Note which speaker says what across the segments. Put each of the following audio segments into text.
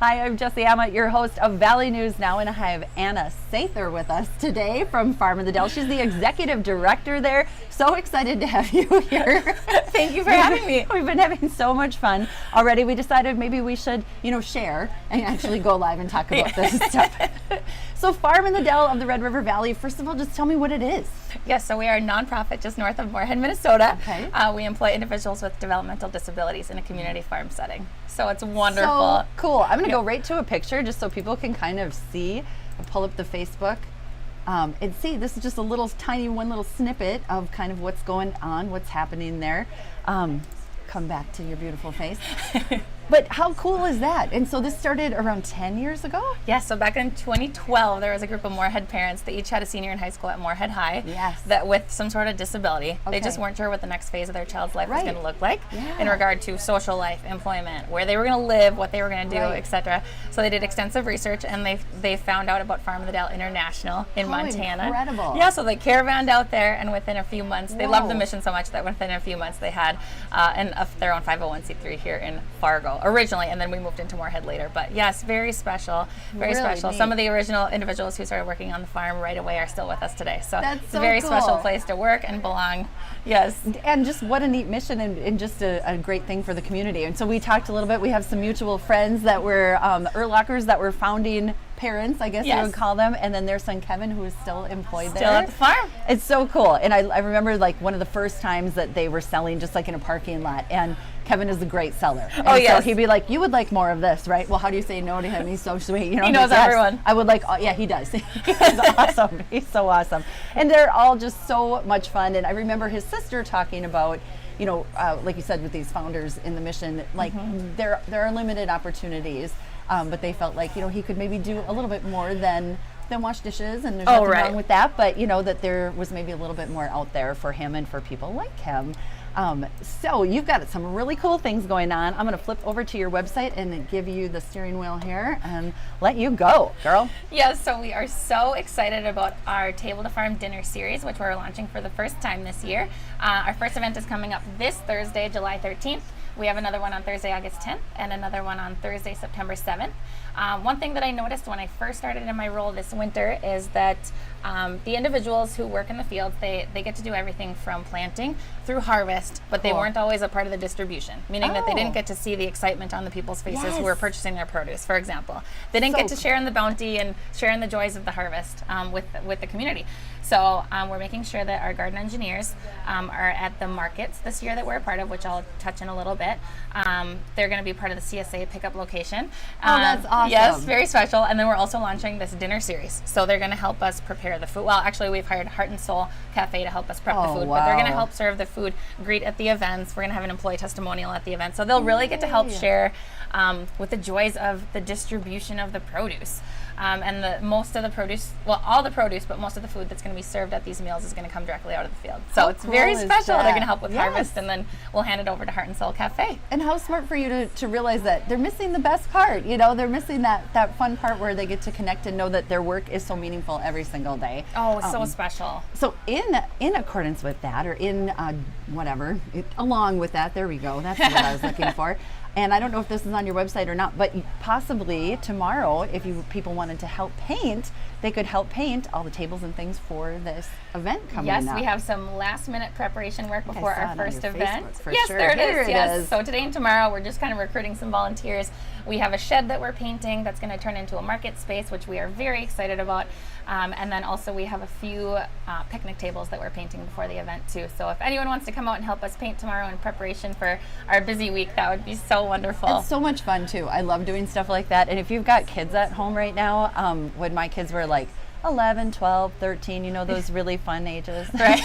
Speaker 1: Hi, I'm Jessie Ammett, your host of Valley News Now, and I have Anna Sather with us today from Farm in the Dell. She's the executive director there. So excited to have you here.
Speaker 2: Thank you for having me.
Speaker 1: We've been having so much fun already. We decided maybe we should, share and actually go live and talk about this stuff. So Farm in the Dell of the Red River Valley, first of all, just tell me what it is.
Speaker 2: Yes, so we are a nonprofit just north of Moorhead, Minnesota.
Speaker 1: Okay.
Speaker 2: We employ individuals with developmental disabilities in a community farm setting. So it's wonderful.
Speaker 1: So cool. I'm going to go right to a picture just so people can kind of see. I'll pull up the Facebook and see. This is just a little tiny one little snippet of kind of what's going on, what's happening there. Come back to your beautiful face. But how cool is that? And so this started around 10 years ago?
Speaker 2: Yes, so back in 2012, there was a group of Moorhead parents. They each had a senior in high school at Moorhead High.
Speaker 1: Yes.
Speaker 2: That with some sort of disability.
Speaker 1: Okay.
Speaker 2: They just weren't sure what the next phase of their child's life was
Speaker 1: Right.
Speaker 2: going to look like
Speaker 1: Yeah.
Speaker 2: in regard to social life, employment, where they were going to live, what they were going to do,
Speaker 1: Right.
Speaker 2: etc. So they did extensive research, and they found out about Farm in the Dell International in Montana.
Speaker 1: Incredible.
Speaker 2: Yeah, so they caravanned out there, and within a few months, they loved the
Speaker 1: Whoa.
Speaker 2: mission so much that within a few months they had their own 501c3 here in Fargo originally, and then we moved into Moorhead later. But yes, very special, very
Speaker 1: Really
Speaker 2: special.
Speaker 1: neat.
Speaker 2: Some of the original individuals who started working on the farm right away are still with us today. So
Speaker 1: That's
Speaker 2: it's
Speaker 1: so
Speaker 2: a very
Speaker 1: cool.
Speaker 2: special place to work and belong. Yes.
Speaker 1: And just what a neat mission and just a great thing for the community. And so we talked a little bit. We have some mutual friends that were the Erlockers that were founding parents, I guess you
Speaker 2: Yes.
Speaker 1: would call them, and then their son Kevin, who is still employed there.
Speaker 2: Still at the farm.
Speaker 1: It's so cool. And I remember like one of the first times that they were selling just like in a parking lot, and Kevin is a great seller. And
Speaker 2: Oh, yes.
Speaker 1: So he'd be like, "You would like more of this, right?" Well, how do you say no to him? He's so sweet.
Speaker 2: He knows
Speaker 1: yes,
Speaker 2: everyone.
Speaker 1: I would like, yeah, he does. He's awesome. He's so awesome. And they're all just so much fun. And I remember his sister talking about, like you said, with these founders in the mission, like there are limited opportunities, but they felt like, he could maybe do a little bit more than wash dishes, and there's nothing
Speaker 2: right.
Speaker 1: wrong with that, but that there was maybe a little bit more out there for him and for people like him. So you've got some really cool things going on. I'm going to flip over to your website and give you the steering wheel here and let you go, girl.
Speaker 2: Yes, so we are so excited about our Table to Farm dinner series, which we're launching for the first time this year. Our first event is coming up this Thursday, July 13th. We have another one on Thursday, August 10th, and another one on Thursday, September 7th. One thing that I noticed when I first started in my role this winter is that the individuals who work in the fields, they get to do everything from planting through harvest, but they
Speaker 1: Cool.
Speaker 2: weren't always a part of the distribution, meaning that they
Speaker 1: Oh.
Speaker 2: didn't get to see the excitement on the people's faces who were
Speaker 1: Yes.
Speaker 2: purchasing their produce, for example. They didn't
Speaker 1: So
Speaker 2: get to share in the bounty and share in the joys of the harvest with the community. So we're making sure that our garden engineers are at the markets this year that we're a part of, which I'll touch in a little bit. They're going to be part of the CSA pickup location.
Speaker 1: Oh, that's awesome.
Speaker 2: Yes, very special. And then we're also launching this dinner series. So they're going to help us prepare the food. Well, actually, we've hired Heart and Soul Cafe to help us prep the
Speaker 1: Oh,
Speaker 2: food, but they're going to
Speaker 1: wow.
Speaker 2: help serve the food, greet at the events. We're going to have an employee testimonial at the event. So they'll really get to help
Speaker 1: Yay.
Speaker 2: share with the joys of the distribution of the produce. And most of the produce, well, all the produce, but most of the food that's going to be served at these meals is going to come directly out of the field. So
Speaker 1: How
Speaker 2: it's very
Speaker 1: cool is
Speaker 2: special. They're
Speaker 1: that?
Speaker 2: going to help with
Speaker 1: Yes.
Speaker 2: harvest, and then we'll hand it over to Heart and Soul Cafe.
Speaker 1: And how smart for you to realize that they're missing the best part. They're missing that fun part where they get to connect and know that their work is so meaningful every single day.
Speaker 2: Oh, it's so special.
Speaker 1: So in accordance with that, or in along with that, there we go. That's what I was looking for. And I don't know if this is on your website or not, but possibly tomorrow, if people wanted to help paint, they could help paint all the tables and things for this event coming up.
Speaker 2: Yes, we have some last-minute preparation work before
Speaker 1: saw
Speaker 2: our
Speaker 1: it on
Speaker 2: first
Speaker 1: your
Speaker 2: event.
Speaker 1: Facebook, for
Speaker 2: Yes,
Speaker 1: sure.
Speaker 2: there it
Speaker 1: Here
Speaker 2: is.
Speaker 1: it
Speaker 2: Yes.
Speaker 1: is.
Speaker 2: So today and tomorrow, we're just kind of recruiting some volunteers. We have a shed that we're painting that's going to turn into a market space, which we are very excited about. And then also we have a few picnic tables that we're painting before the event too. So if anyone wants to come out and help us paint tomorrow in preparation for our busy week, that would be so wonderful.
Speaker 1: It's so much fun too. I love doing stuff like that. And if you've got kids at home right now, when my kids were like 11, 12, 13, those really fun ages.
Speaker 2: Right.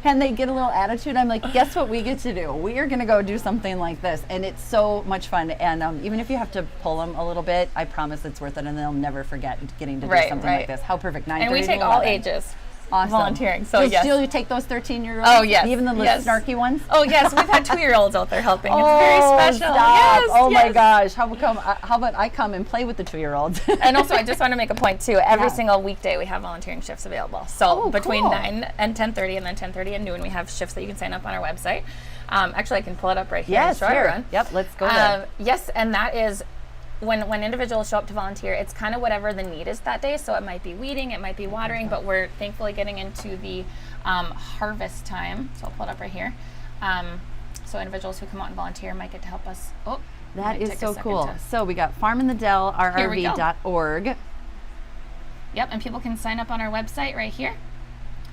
Speaker 1: And they get a little attitude. I'm like, guess what we get to do? We are going to go do something like this. And it's so much fun. And even if you have to pull them a little bit, I promise it's worth it. And they'll never forget getting to do something like this. How perfect. 9:30
Speaker 2: And we take
Speaker 1: to
Speaker 2: all
Speaker 1: 11.
Speaker 2: ages.
Speaker 1: Awesome.
Speaker 2: Volunteering. So
Speaker 1: You'll
Speaker 2: yes.
Speaker 1: still take those 13-year-olds?
Speaker 2: Oh, yes.
Speaker 1: Even the little
Speaker 2: Yes.
Speaker 1: snarky ones?
Speaker 2: Oh yes, we've had 2-year-olds out there helping. It's
Speaker 1: Oh,
Speaker 2: very special.
Speaker 1: stop.
Speaker 2: Yes,
Speaker 1: Oh my
Speaker 2: yes.
Speaker 1: gosh. How about I come and play with the 2-year-olds?
Speaker 2: And also, I just want to make a point too. Every
Speaker 1: Yeah.
Speaker 2: single weekday, we have volunteering shifts available. So
Speaker 1: Oh,
Speaker 2: between
Speaker 1: cool.
Speaker 2: 9 and 10:30, and then 10:30 and noon, we have shifts that you can sign up on our website. Actually, I can pull it up right here.
Speaker 1: Yes,
Speaker 2: and show
Speaker 1: here.
Speaker 2: everyone.
Speaker 1: Yep, let's go there.
Speaker 2: Yes, and that is when individuals show up to volunteer, it's kind of whatever the need is that day. So it might be weeding, it might be watering, but we're thankfully getting into the harvest time. So I'll pull it up right here. So individuals who come out and volunteer might get to help us. Oh,
Speaker 1: that is so cool. So we got Farm in the Dell, rrv.org.
Speaker 2: Yep, and people can sign up on our website right here.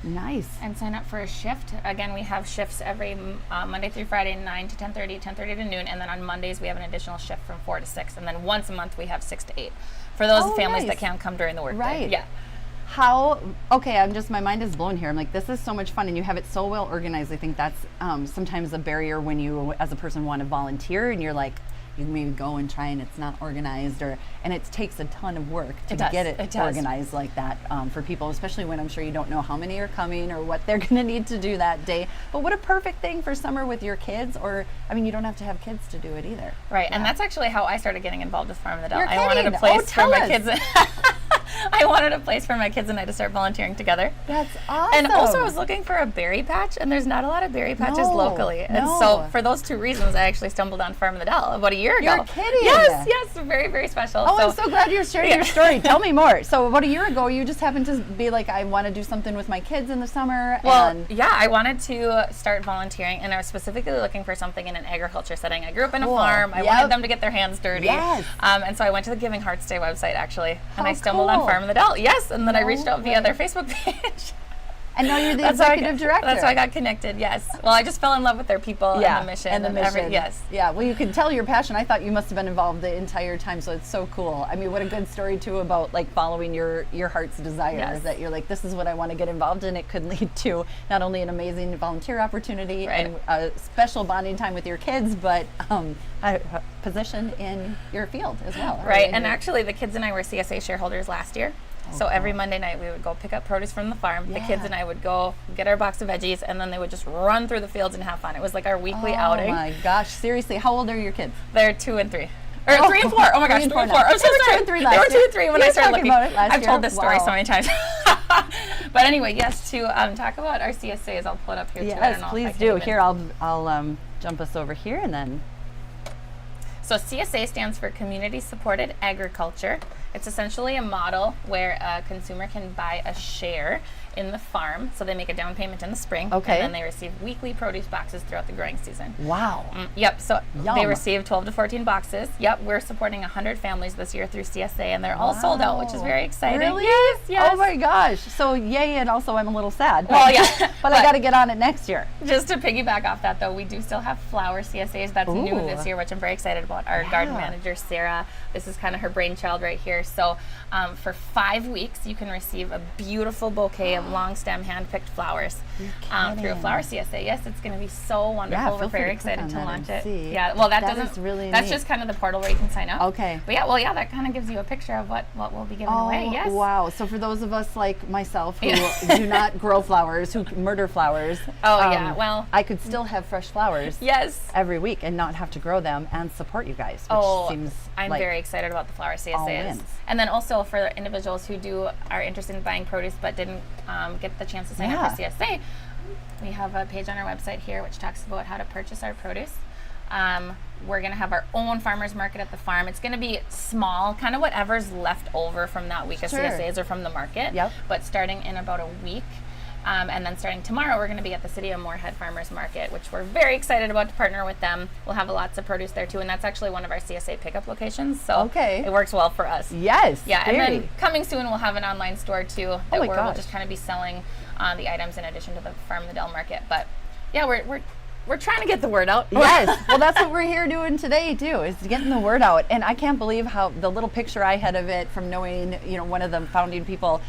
Speaker 1: Nice.
Speaker 2: And sign up for a shift. Again, we have shifts every Monday through Friday, 9 to 10:30, 10:30 to noon, and then on Mondays we have an additional shift from 4 to 6, and then once a month we have 6 to 8 for those families that can't come during the workday.
Speaker 1: Right.
Speaker 2: Yeah.
Speaker 1: My mind is blown here. I'm like, this is so much fun, and you have it so well organized. I think that's sometimes a barrier when you, as a person, want to volunteer, and you're like, you maybe go and try and it's not organized, and it takes a ton of work to get it organized like that for people, especially when I'm sure you don't know how many are coming or what they're going to need to do that day. But what a perfect thing for summer with your kids, or I mean, you don't have to have kids to do it either.
Speaker 2: Right, and that's actually how I started getting involved with Farm in the Dell.
Speaker 1: I
Speaker 2: wanted a place for my kids. I wanted a place for my kids and I to start volunteering together.
Speaker 1: That's awesome.
Speaker 2: And also I was looking for a berry patch, and there's not a lot of berry patches locally. And so for those two reasons, I actually stumbled on Farm in the Dell about a year ago.
Speaker 1: You're kidding.
Speaker 2: Yes, very, very special.
Speaker 1: Oh, I'm so glad you're sharing your story. Tell me more. So about a year ago, you just happened to be like, I want to do something with my kids in the summer.
Speaker 2: Well, yeah, I wanted to start volunteering, and I was specifically looking for something in an agriculture setting. I grew up in a farm. I wanted them to get their hands dirty.
Speaker 1: Yes.
Speaker 2: And so I went to the Giving Hearts Day website, actually, and I stumbled on Farm in the Dell. Yes, and then I reached out via their Facebook page.
Speaker 1: And now you're the executive director.
Speaker 2: That's how I got connected, yes. Well, I just fell in love with their people and the mission.
Speaker 1: And the mission.
Speaker 2: Yes.
Speaker 1: Yeah, well, you can tell your passion. I thought you must have been involved the entire time, so it's so cool. I mean, what a good story, too, about like following your heart's desire.
Speaker 2: Yes.
Speaker 1: That you're like, this is what I want to get involved in. It could lead to not only an amazing volunteer opportunity and a special bonding time with your kids, but a position in your field as well.
Speaker 2: Right, and actually the kids and I were CSA shareholders last year. So every Monday night we would go pick up produce from the farm. The kids and I would go get our box of veggies, and then they would just run through the fields and have fun. It was like our weekly outing.
Speaker 1: Oh my gosh, seriously, how old are your kids?
Speaker 2: They're 2 and 3. Or 3 and 4. Oh my gosh, 3 and 4. I'm so sorry.
Speaker 1: They
Speaker 2: were 2 and 3 when I started looking.
Speaker 1: I've
Speaker 2: told this story so many times. But anyway, yes, to talk about our CSAs, I'll pull it up here too.
Speaker 1: Yes, please do. Here, I'll jump us over here and then.
Speaker 2: So CSA stands for Community Supported Agriculture. It's essentially a model where a consumer can buy a share in the farm. So they make a down payment in the spring, and then they receive weekly produce boxes throughout the growing season.
Speaker 1: Wow.
Speaker 2: Yep, so they receive 12 to 14 boxes. Yep, we're supporting 100 families this year through CSA, and they're all sold out, which is very exciting.
Speaker 1: Really?
Speaker 2: Yes.
Speaker 1: Oh my gosh. So yay, and also I'm a little sad.
Speaker 2: Well, yeah.
Speaker 1: but I got to get on it next year.
Speaker 2: Just to piggyback off that, though, we do still have flower CSAs. That's new this year, which I'm very excited about. Our garden manager, Sarah, this is kind of her brainchild right here. So for 5 weeks, you can receive a beautiful bouquet of long stem hand-picked flowers through a flower CSA. Yes, it's going to be so wonderful. We're very excited to launch it. Yeah, well, that's
Speaker 1: neat.
Speaker 2: just kind of the portal where you can sign up.
Speaker 1: Okay.
Speaker 2: But yeah, that kind of gives you a picture of what we'll be giving away. Yes.
Speaker 1: Wow. So for those of us like myself who do not grow flowers, who murder flowers.
Speaker 2: Well,
Speaker 1: I could still have fresh flowers.
Speaker 2: Yes.
Speaker 1: Every week and not have to grow them and support you guys, which seems
Speaker 2: I'm very excited about the flower CSAs. And then also for individuals who are interested in buying produce but didn't get the chance to sign up for CSA, we have a page on our website here which talks about how to purchase our produce. We're going to have our own farmers market at the farm. It's going to be small, kind of whatever's left over from that week of CSAs or from the market.
Speaker 1: Yep.
Speaker 2: But starting in about a week. And then starting tomorrow, we're going to be at the City of Moorhead Farmers Market, which we're very excited about to partner with them. We'll have lots of produce there too, and that's actually one of our CSA pickup locations. So it works well for us.
Speaker 1: Yes.
Speaker 2: Yeah, and then coming soon, we'll have an online store too that we'll just kind of be selling the items in addition to the Farm in the Dell Market. But yeah, we're trying to get the word out.
Speaker 1: Yes. Well, that's what we're here doing today too, is getting the word out. And I can't believe how the little picture I had of it from knowing, one of the founding people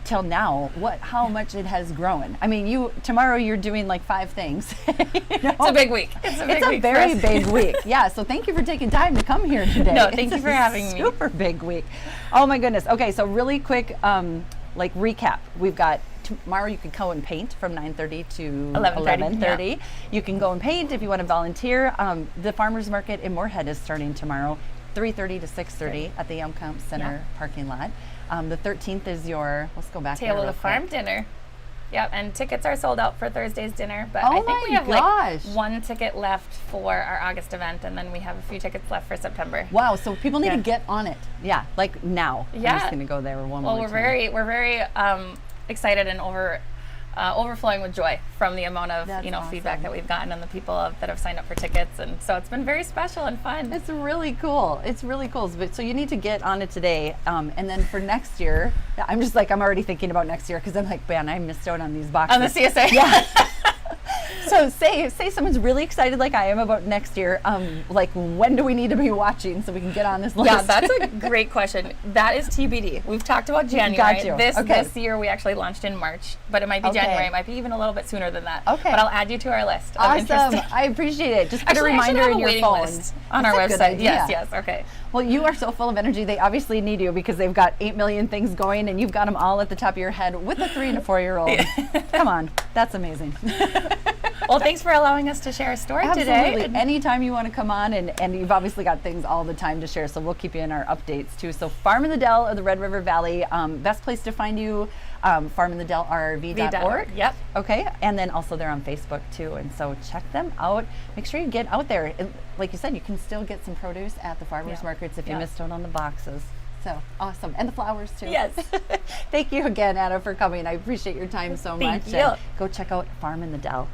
Speaker 1: till now, how much it has grown. I mean, tomorrow you're doing like 5 things.
Speaker 2: It's a big week. It's
Speaker 1: a very big week. Yeah. So thank you for taking time to come here today.
Speaker 2: No, thank you for having me.
Speaker 1: Super big week. Oh my goodness. Okay. So really quick, recap. We've got tomorrow you can go and paint from 9:30 to 11:30. Yeah. You can go and paint if you want to volunteer. The farmers market in Moorhead is starting tomorrow, 3:30 to 6:30 at the Yumcamp Center parking lot. The 13th is let's go back.
Speaker 2: Table of the Farm dinner. Yep, and tickets are sold out for Thursday's dinner, but
Speaker 1: Oh
Speaker 2: I think we
Speaker 1: my
Speaker 2: have
Speaker 1: gosh.
Speaker 2: like one ticket left for our August event, and then we have a few tickets left for September.
Speaker 1: Wow, so people need
Speaker 2: Yeah.
Speaker 1: to get on it. Yeah, like now. I'm
Speaker 2: Yeah.
Speaker 1: just gonna go there one
Speaker 2: Well,
Speaker 1: more
Speaker 2: we're
Speaker 1: time.
Speaker 2: very excited and overflowing with joy from the amount of
Speaker 1: That's
Speaker 2: feedback
Speaker 1: awesome.
Speaker 2: that we've gotten and the people that have signed up for tickets, and so it's been very special and fun.
Speaker 1: It's really cool. It's really cool. But so you need to get on it today, and then for next year, I'm just like I'm already thinking about next year because I'm like, man, I missed out on these boxes.
Speaker 2: On the CSA.
Speaker 1: Yeah. So say someone's really excited like I am about next year. Like when do we need to be watching so we can get on this list?
Speaker 2: Yeah, that's a great question. That is TBD. We've talked about January.
Speaker 1: Got you.
Speaker 2: This
Speaker 1: Okay.
Speaker 2: this year we actually launched in March, but it might be
Speaker 1: Okay.
Speaker 2: January. It might be even a little bit sooner than that.
Speaker 1: Okay.
Speaker 2: But I'll add you to our list of
Speaker 1: Awesome.
Speaker 2: interesting.
Speaker 1: I appreciate it. Just put
Speaker 2: Actually,
Speaker 1: a
Speaker 2: I should
Speaker 1: reminder
Speaker 2: have
Speaker 1: in
Speaker 2: a
Speaker 1: your
Speaker 2: waiting
Speaker 1: phone.
Speaker 2: list on
Speaker 1: That's
Speaker 2: our
Speaker 1: a good
Speaker 2: website.
Speaker 1: idea.
Speaker 2: Yes, okay.
Speaker 1: Well, you are so full of energy. They obviously need you because they've got 8 million things going and you've got them all at the top of your head with a 3 and a 4-year-old. Come on. That's amazing.
Speaker 2: Well, thanks for allowing us to share a story
Speaker 1: Absolutely.
Speaker 2: today.
Speaker 1: Anytime you want to come on, and you've obviously got things all the time to share, so we'll keep you in our updates too. So Farm in the Dell of the Red River Valley, best place to find you, farminthedellrv.org.
Speaker 2: Yep.
Speaker 1: Okay, and then also they're on Facebook too, and so check them out. Make sure you get out there. And like you said, you can still get some produce at the farmers
Speaker 2: Yeah.
Speaker 1: markets if you
Speaker 2: Yeah.
Speaker 1: missed out on the boxes. So awesome, and the flowers too.
Speaker 2: Yes.
Speaker 1: Thank you again, Anna, for coming. I appreciate your time so
Speaker 2: Thank
Speaker 1: much.
Speaker 2: you.
Speaker 1: And go check out Farm in the Dell.